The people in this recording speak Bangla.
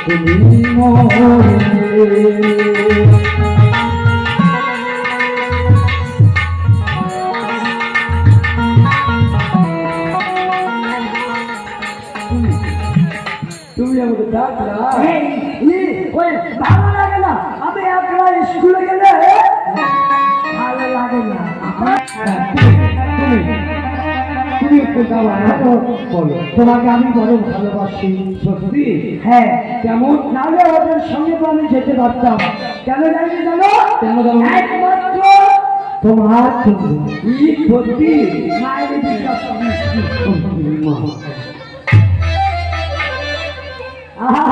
তুমি মোরে তুমি আমাকে ডাকলা ওই ভালো লাগে না আমি একলা স্কুলে গেলে ভালো লাগে না তুমি একটু বলো তোমাকে আমি বড় ভালোবাসি সত্যি হ্যাঁ কেমন নাহলে ওদের সঙ্গে তো আমি যেতে পারতাম কেন জানি জানো কেন জানো? একমাত্র তোমার কি সত্যি মায়ের বিশ্বাস করি। আহা